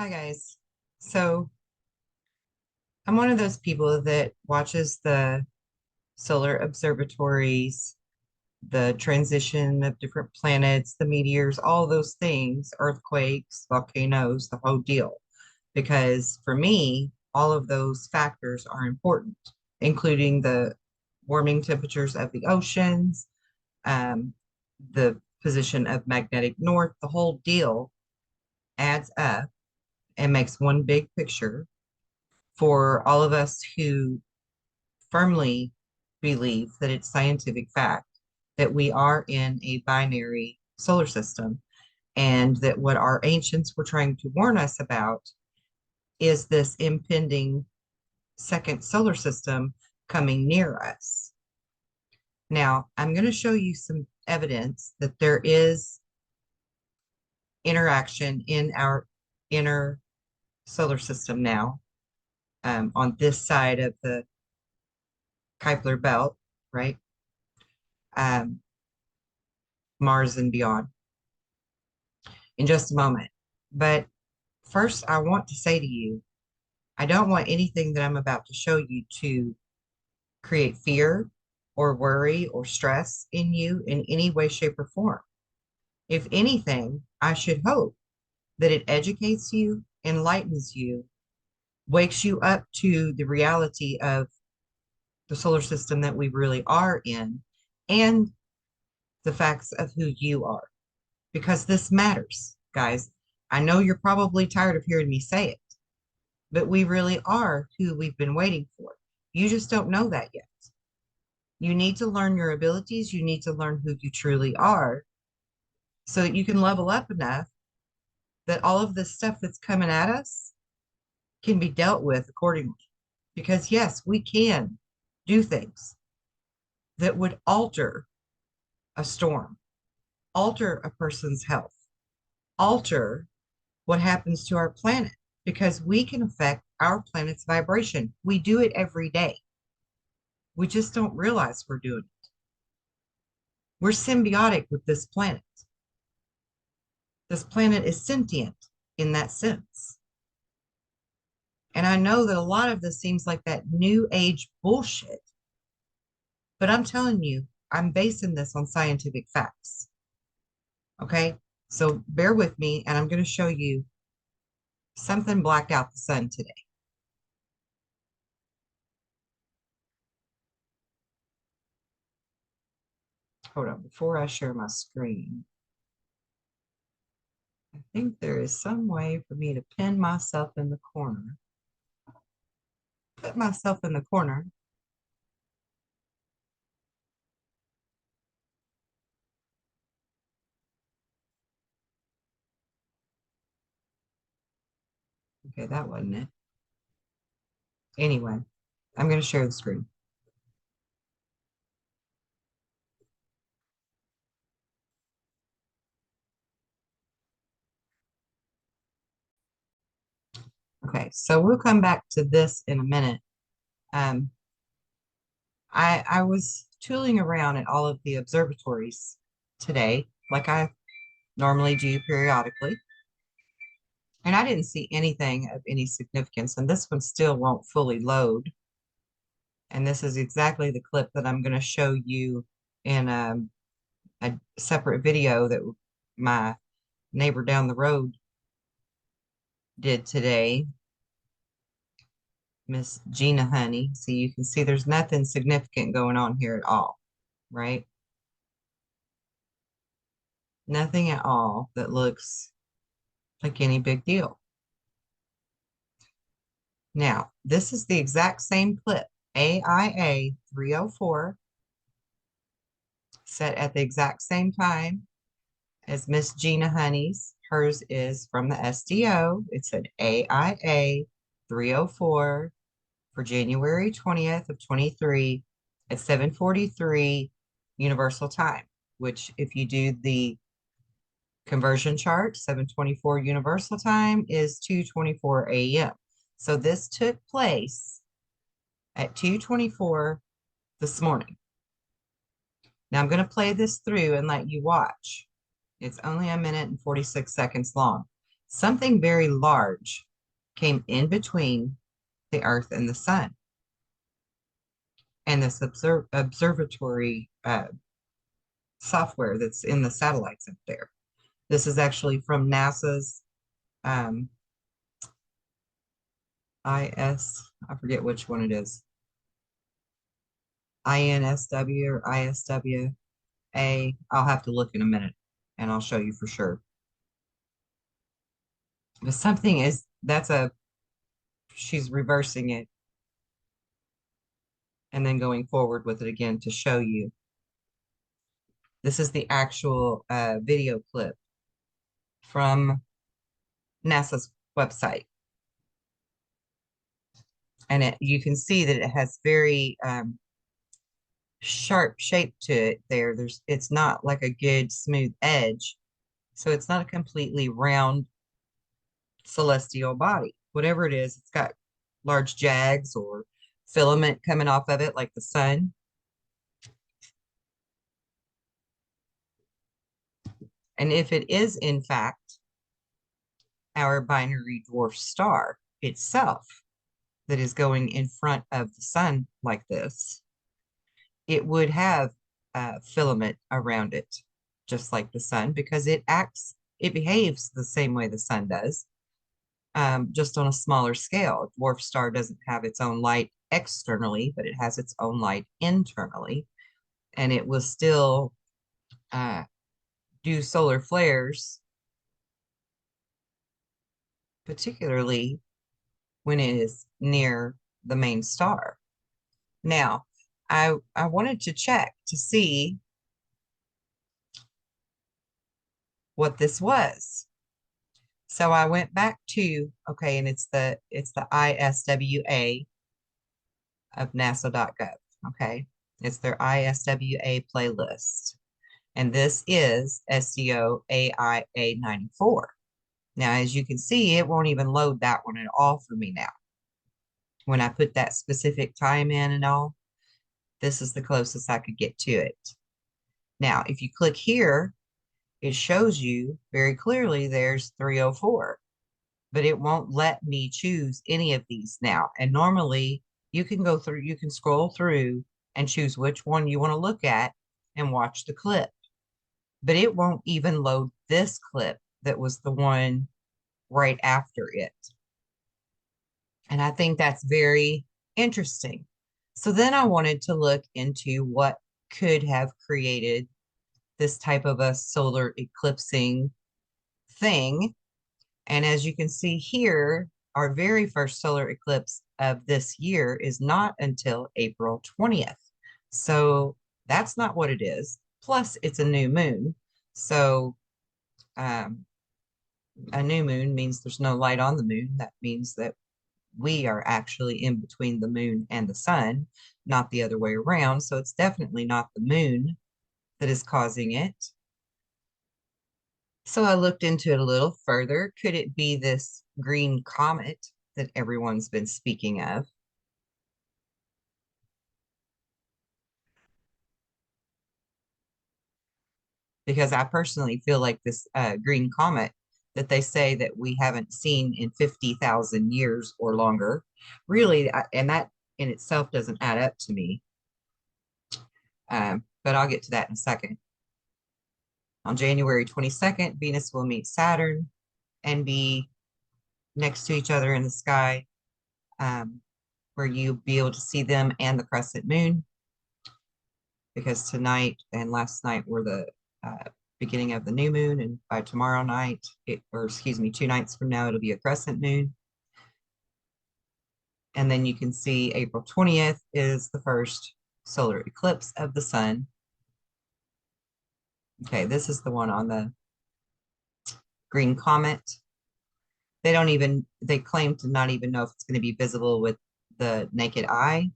Hi guys. So I'm one of those people that watches the solar observatories, the transition of different planets, the meteors, all those things, earthquakes, volcanoes, the whole deal. Because for me, all of those factors are important, including the warming temperatures of the oceans, um, the position of magnetic north, the whole deal adds up and makes one big picture for all of us who firmly believe that it's scientific fact that we are in a binary solar system and that what our ancients were trying to warn us about is this impending second solar system coming near us. Now, I'm going to show you some evidence that there is interaction in our inner solar system now, on this side of the Kuiper belt, right? Um, Mars and beyond in just a moment. But first, I want to say to you, I don't want anything that I'm about to show you to create fear or worry or stress in you in any way, shape, or form. If anything, I should hope that it educates you, enlightens you, wakes you up to the reality of the solar system that we really are in and the facts of who you are, because this matters, guys. I know you're probably tired of hearing me say it, but we really are who we've been waiting for. You just don't know that yet. You need to learn your abilities. You need to learn who you truly are so that you can level up enough that all of this stuff that's coming at us can be dealt with accordingly. Because, yes, we can do things that would alter a storm, alter a person's health, alter what happens to our planet because we can affect our planet's vibration. We do it every day. We just don't realize we're doing it. We're symbiotic with this planet. This planet is sentient in that sense. And I know that a lot of this seems like that new age bullshit, but I'm telling you, I'm basing this on scientific facts. Okay? So bear with me, and I'm going to show you something blacked out the sun today. Hold on, before I share my screen, I think there is some way for me to pin myself in the corner. Put myself in the corner. Okay, that wasn't it. Anyway, I'm going to share the screen. Okay, so we'll come back to this in a minute. Um, I was tooling around at all of the observatories today, like I normally do periodically, and I didn't see anything of any significance. And this one still won't fully load. And this is exactly the clip that I'm going to show you in a separate video that my neighbor down the road did today, Miss Gina Honey. So you can see there's nothing significant going on here at all, right? Nothing at all that looks like any big deal. Now, this is the exact same clip, AIA 304, set at the exact same time as Miss Gina Honey's. Hers is from the SDO. It's an AIA 304 for January 20th of 23 at 7:43 Universal Time, which if you do the conversion chart, 7:24 Universal Time is 2:24 a.m. So this took place at 2:24 this morning. Now I'm going to play this through and let you watch. It's only a minute and 46 seconds long. something very large came in between the Earth and the sun. And this observatory software that's in the satellites up there. This is actually from NASA's um, I forget which one it is, INSW or ISWA. I'll have to look in a minute and I'll show you for sure. But something is, she's reversing it and then going forward with it again to show you. This is the actual video clip from NASA's website. And you can see that it has very sharp shape to it there. It's not like a good smooth edge. So it's not a completely round celestial body. Whatever it is, it's got large jags or filament coming off of it like the sun. And if it is in fact our binary dwarf star itself that is going in front of the sun like this, it would have a filament around it, just like the sun, because it behaves the same way the sun does, just on a smaller scale. A dwarf star doesn't have its own light externally, but it has its own light internally, and it will still do solar flares, particularly when it is near the main star. Now, I wanted to check to see what this was. So I went back to, okay, and it's the ISWA of NASA.gov. Okay. It's their ISWA playlist. And this is SCO AIA 94. Now, as you can see, it won't even load that one at all for me now. When I put that specific time in and all, this is the closest I could get to it. Now, if you click here, it shows you very clearly there's 304, but it won't let me choose any of these now. And normally you can scroll through and choose which one you want to look at and watch the clip, but it won't even load this clip that was the one right after it. And I think that's very interesting. So then I wanted to look into what could have created this type of a solar eclipsing thing. And as you can see here, our very first solar eclipse of this year is not until April 20th. So that's not what it is. Plus, it's a new moon. So a new moon means there's no light on the moon. That means that we are actually in between the moon and the sun, not the other way around. So it's definitely not the moon that is causing it. So I looked into it a little further. Could it be this green comet that everyone's been speaking of? Because I personally feel like this green comet that they say that we haven't seen in 50,000 years or longer, really, and that in itself doesn't add up to me. But I'll get to that in a second. On January 22nd, Venus will meet Saturn and be next to each other in the sky, where you'll be able to see them and the crescent moon, because tonight and last night were the beginning of the new moon, and by tomorrow night, or excuse me, 2 nights from now, it'll be a crescent moon. And then you can see April 20th is the first solar eclipse of the sun. Okay, this is the one on the green comet. They claim to not even know if it's going to be visible with the naked eye.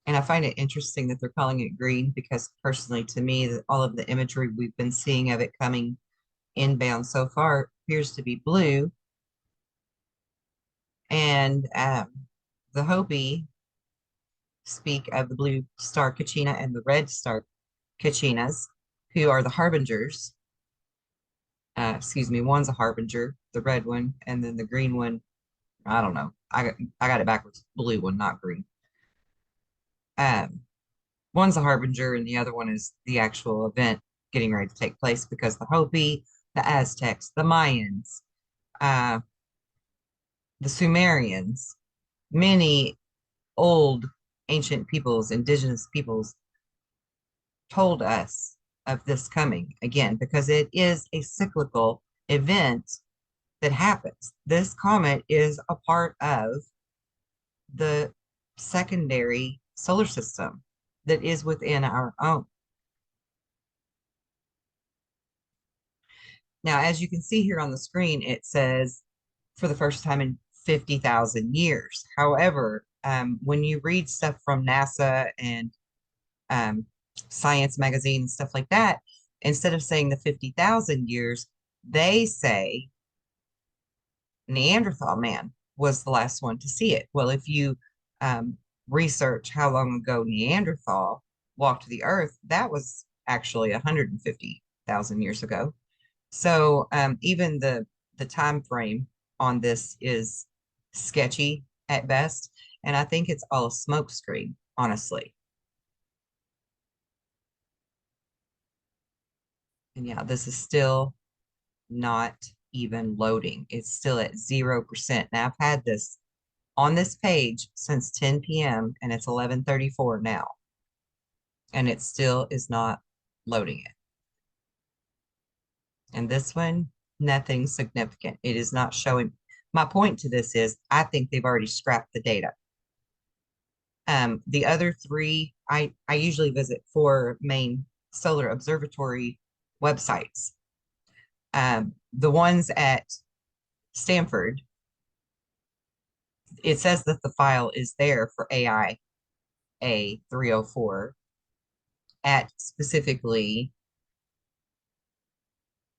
And I find it interesting that they're calling it green, because personally to me, all of the imagery we've been seeing of it coming inbound so far appears to be blue. And The Hopi speak of the blue star Kachina and the red star Kachinas, who are the harbingers. Excuse me, one's a harbinger, the red one, and then the green one, I don't know. I got it backwards. Blue one, not green. Um, one's a harbinger, and the other one is the actual event getting ready to take place because the Hopi, the Aztecs, the Mayans, uh, the Sumerians, many old ancient peoples, indigenous peoples, told us of this coming again because it is a cyclical event that happens. This comet is a part of the secondary solar system that is within our own. Now, as you can see here on the screen, it says for the first time in 50,000 years. However, when you read stuff from NASA and um, Science magazine and stuff like that, instead of saying the 50,000 years, they say Neanderthal man was the last one to see it. Well, if you um, research how long ago Neanderthal walked the earth, that was actually 150,000 years ago. So even the time frame on this is sketchy at best, and I think it's all a smokescreen, honestly. And yeah, this is still not even loading. It's still at 0%. Now I've had this on this page since 10 p.m. and it's 11:34 now, and it still is not loading it. And this one, nothing significant. It is not showing. My point to this is I think they've already scrapped the data. The other three, I usually visit four main solar observatory websites. The ones at Stanford, it says that the file is there for AI A304 at specifically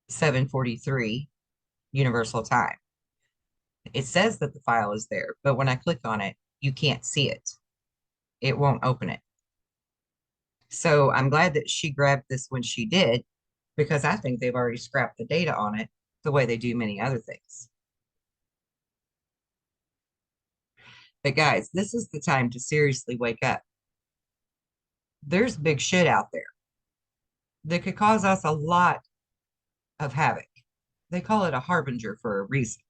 7:43 Universal Time. It says that the file is there, but when I click on it, you can't see it. It won't open it. So I'm glad that she grabbed this when she did, because I think they've already scrapped the data on it the way they do many other things. But guys, this is the time to seriously wake up. There's big shit out there that could cause us a lot of havoc. They call it a harbinger for a reason.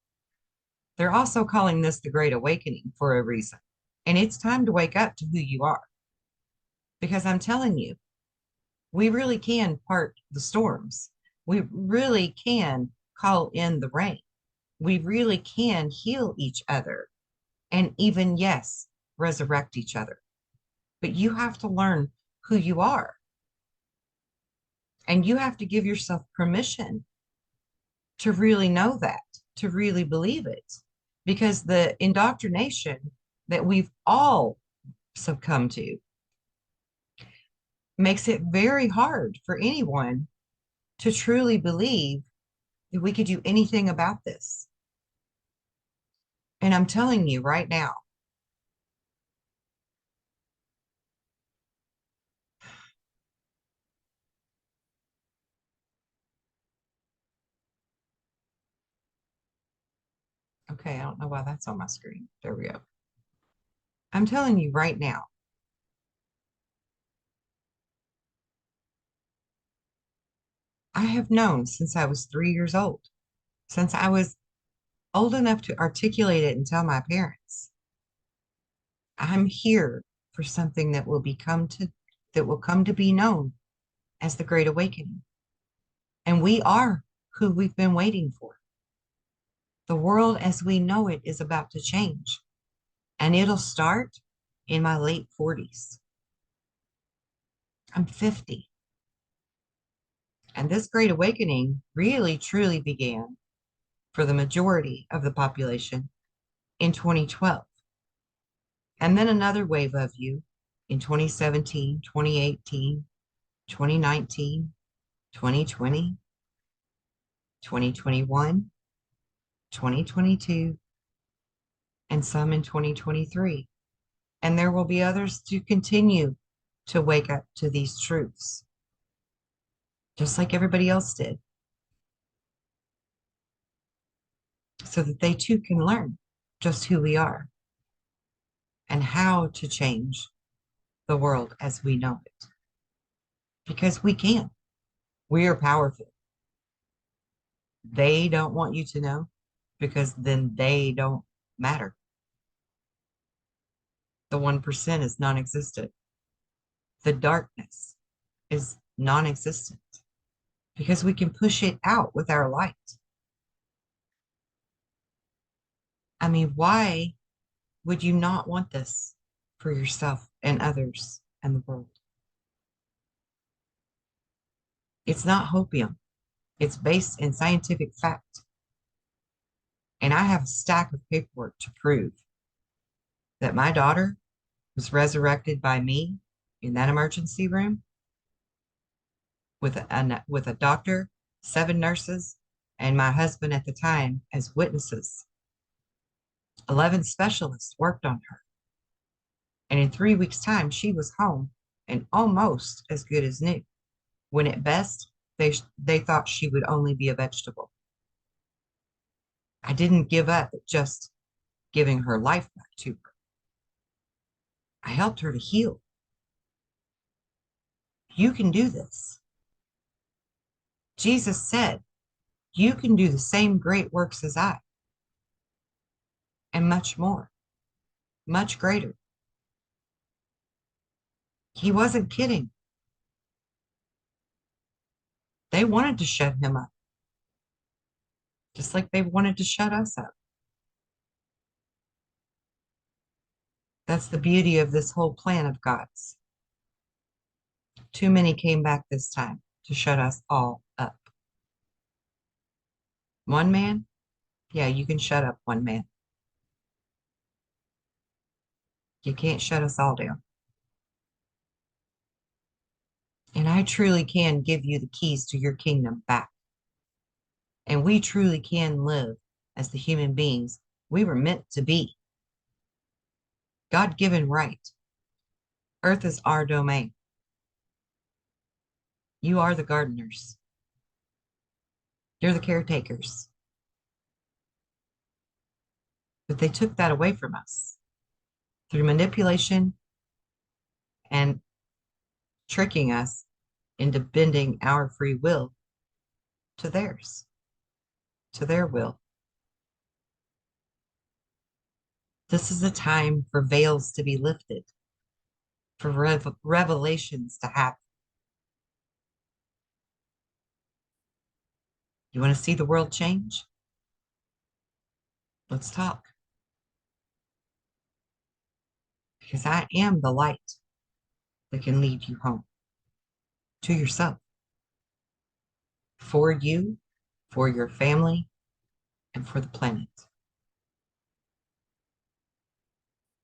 They're also calling this the Great Awakening for a reason. And it's time to wake up to who you are. Because I'm telling you, we really can part the storms. We really can call in the rain. We really can heal each other and even, yes, resurrect each other. But you have to learn who you are. And you have to give yourself permission to really know that, to really believe it. Because the indoctrination that we've all succumbed to makes it very hard for anyone to truly believe that we could do anything about this. And I'm telling you right now, okay, I don't know why that's on my screen. There we go. I'm telling you right now, I have known since I was 3 years old, since I was old enough to articulate it and tell my parents, I'm here for something that will come to be known as the Great Awakening. And we are who we've been waiting for. The world as we know it is about to change, and it'll start in my late 40s. I'm 50. And this Great Awakening really truly began for the majority of the population in 2012. And then another wave of you in 2017, 2018, 2019, 2020, 2021, 2022, and some in 2023. And there will be others to continue to wake up to these truths, just like everybody else did, so that they too can learn just who we are and how to change the world as we know it. Because we can. We are powerful. They don't want you to know because then they don't matter. The 1% is non existent. The darkness is non existent because we can push it out with our light. I mean, why would you not want this for yourself and others and the world? It's not hopium. It's based in scientific fact. And I have a stack of paperwork to prove that my daughter was resurrected by me in that emergency room with a doctor, 7 nurses, and my husband at the time as witnesses. 11 specialists worked on her. And in 3 weeks' time, she was home and almost as good as new. When at best, they thought she would only be a vegetable. I didn't give up at just giving her life back to her. I helped her to heal. You can do this. Jesus said, you can do the same great works as I, and much more, much greater. He wasn't kidding. They wanted to shut him up, just like they wanted to shut us up. That's the beauty of this whole plan of God's. Too many came back this time to shut us all up. One man? Yeah, you can shut up one man. You can't shut us all down. And I truly can give you the keys to your kingdom back. And we truly can live as the human beings we were meant to be. God-given right. Earth is our domain. You are the gardeners. You're the caretakers. But they took that away from us through manipulation and tricking us into bending our free will to theirs, to their will. This is a time for veils to be lifted, for revelations to happen. You want to see the world change? Let's talk. Because I am the light that can lead you home to yourself, for you, for your family, and for the planet.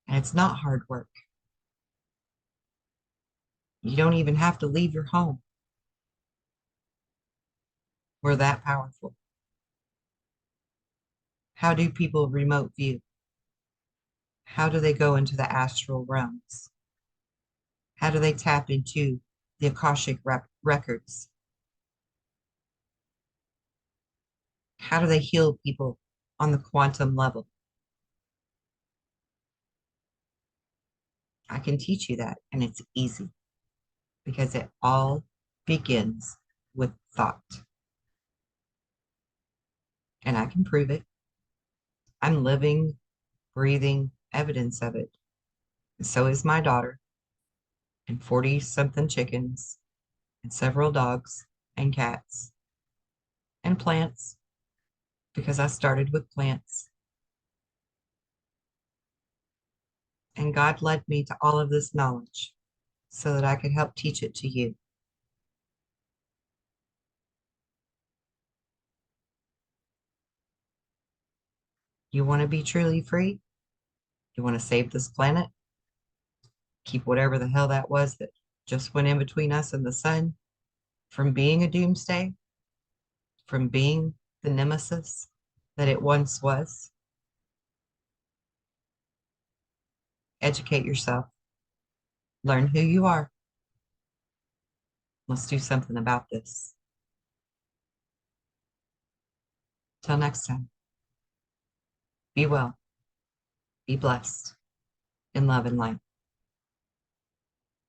And it's not hard work. You don't even have to leave your home. We're that powerful. How do people remote view? How do they go into the astral realms? How do they tap into the Akashic records? How do they heal people on the quantum level? I can teach you that, and it's easy because it all begins with thought. And I can prove it. I'm living, breathing evidence of it. And so is my daughter, and 40 something chickens, and several dogs and cats, and plants, because I started with plants. And God led me to all of this knowledge so that I could help teach it to you. You want to be truly free? You want to save this planet? Keep whatever the hell that was that just went in between us and the sun from being a doomsday, from being the nemesis that it once was. educate yourself, learn who you are. Let's do something about this. Till next time, be well, be blessed, in love and light.